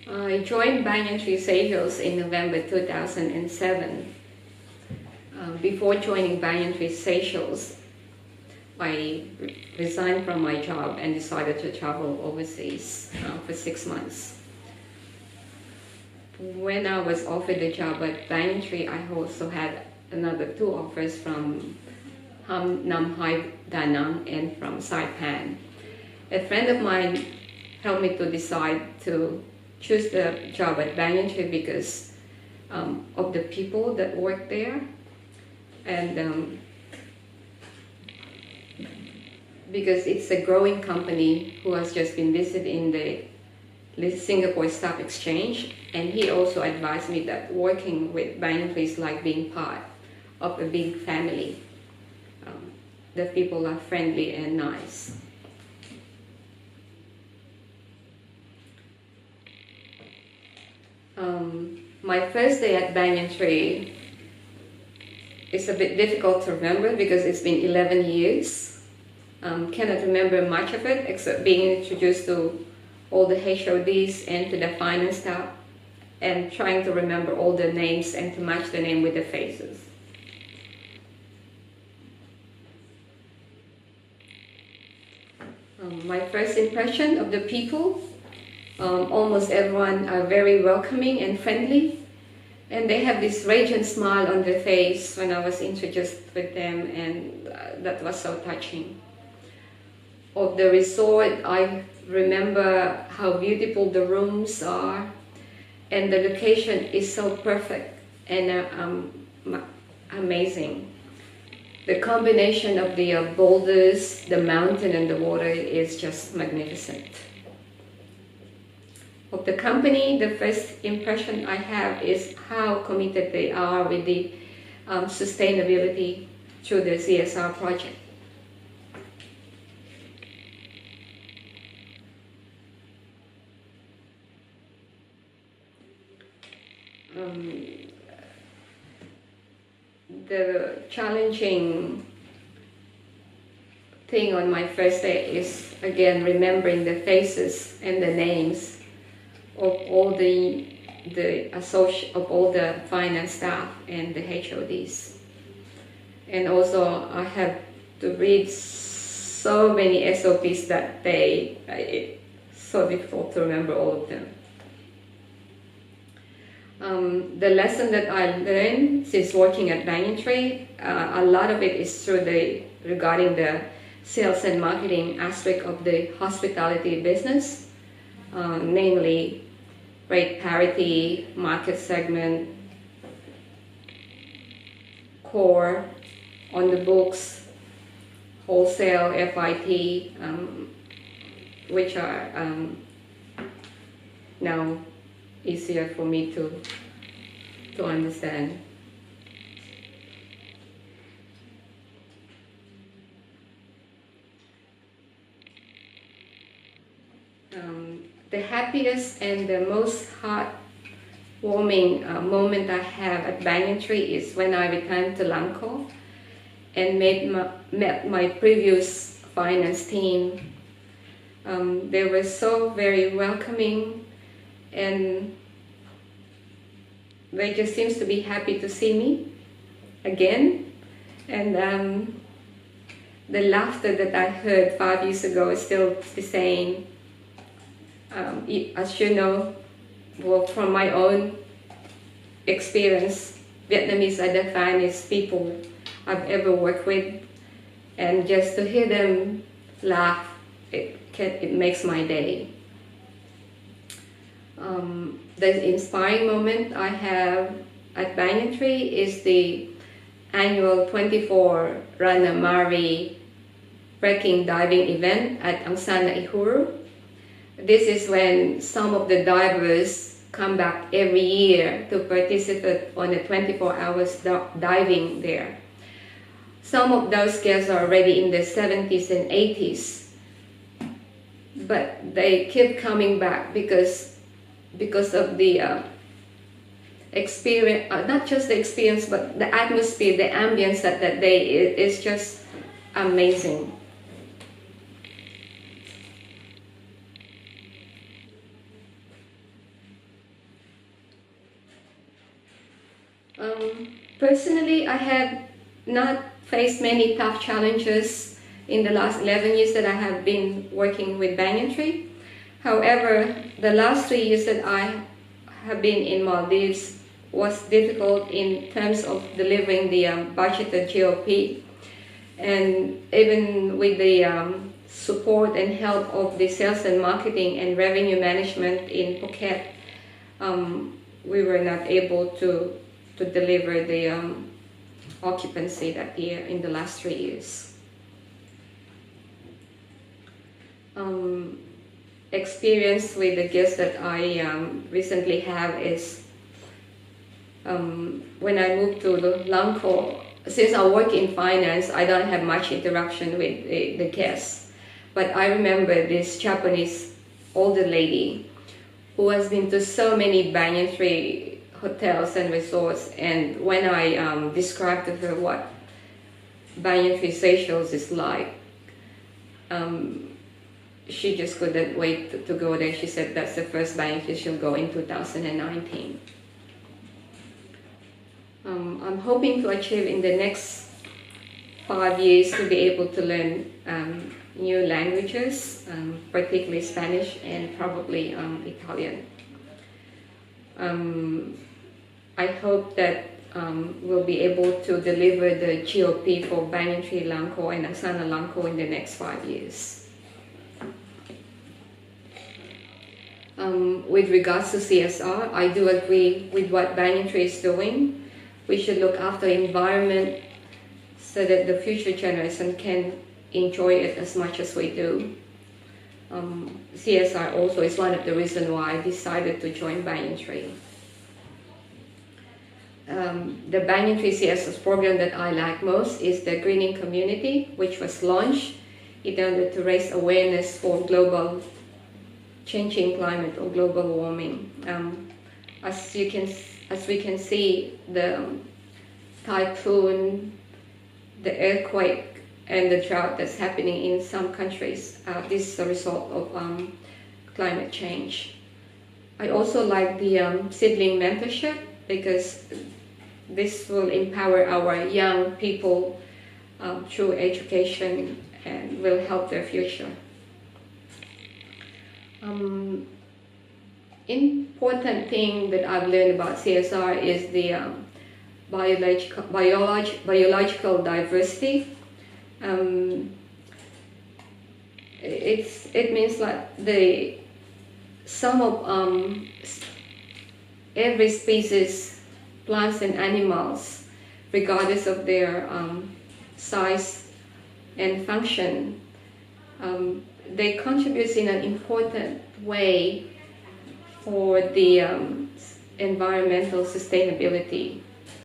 I joined Banyan Tree Seychelles in November 2007. Before joining Banyan Tree Seychelles, I resigned from my job and decided to travel overseas for 6 months. When I was offered the job at Banyan Tree, I also had another 2 offers from Nam Hai Da Nang and from Saipan. A friend of mine helped me to decide to choose the job at Banyan Tree because of the people that work there, and because it's a growing company who has just been listed in the Singapore Stock Exchange, and he also advised me that working with Banyan Tree is like being part of a big family. The people are friendly and nice. My first day at Banyan Tree is a bit difficult to remember because it's been 11 years. Cannot remember much of it except being introduced to all the HODs and to the finance staff and trying to remember all the names and to match the name with the faces. My first impression of the people, almost everyone are very welcoming and friendly, and they have this radiant smile on their face when I was introduced with them, and that was so touching. Of the resort, I remember how beautiful the rooms are, and the location is so perfect and amazing. The combination of the boulders, the mountain and the water is just magnificent. Of the company, the first impression I have is how committed they are with the sustainability through the CSR project. The challenging thing on my first day is again remembering the faces and the names of all the finance staff and the HODs, and also I have to read so many SOPs that it's so difficult to remember all of them. The lesson that I learned since working at Banyan Tree, a lot of it is regarding the sales and marketing aspect of the hospitality business, namely rate parity, market segment, core, on the books, wholesale, FIT, which are now easier for me to understand. The happiest and the most heartwarming moment I have at Banyan Tree is when I returned to Langko and met my previous finance team. They were so very welcoming, and they just seems to be happy to see me again. And the laughter that I heard 5 years ago is still the same. As you know, well, from my own experience, Vietnamese are the funniest people I've ever worked with, and just to hear them laugh, it makes my day. The inspiring moment I have at Banyan Tree is the annual 24 Rana Mari Breaking Diving event at Angsana Ihuru. This is when some of the divers come back every year to participate on the 24 hours diving there. Some of those guests are already in their 70s and 80s, but they keep coming back because of the experience, not just the experience, but the atmosphere, the ambience that day is just amazing. Personally, I have not faced many tough challenges in the last 11 years that I have been working with Banyan Tree. However, the last 3 years that I have been in Maldives was difficult in terms of delivering the budgeted GOP. And even with the support and help of the sales and marketing and revenue management in Phuket, we were not able to deliver the occupancy that year in the last 3 years. Experience with the guests that I recently have is when I moved to Langko. Since I work in finance, I don't have much interaction with the guests. But I remember this Japanese older lady who has been to so many Banyan Tree hotels and resorts, and when I described to her what Banyan Tree Seychelles is like, she just couldn't wait to go there. She said that's the first Banyan Tree she'll go in 2019. I'm hoping to achieve in the next 5 years to be able to learn new languages, particularly Spanish and probably Italian. I hope that we'll be able to deliver the GOP for Banyan Tree Langko and Angsana Langko in the next 5 years. With regards to CSR, I do agree with what Banyan Tree is doing. We should look after the environment so that the future generation can enjoy it as much as we do. CSR also is one of the reasons why I decided to join Banyan Tree. The Banyan Tree CSR program that I like most is the Greening Community, which was launched in order to raise awareness for global changing climate or global warming. As we can see, the typhoon, the earthquake, and the drought that's happening in some countries, this is a result of climate change. I also like the seedling mentorship because this will empower our young people through education and will help their future. Important thing that I've learned about CSR is the biological diversity. It means like the sum of every species, plants and animals, regardless of their size and function, they contribute in an important way for the environmental sustainability.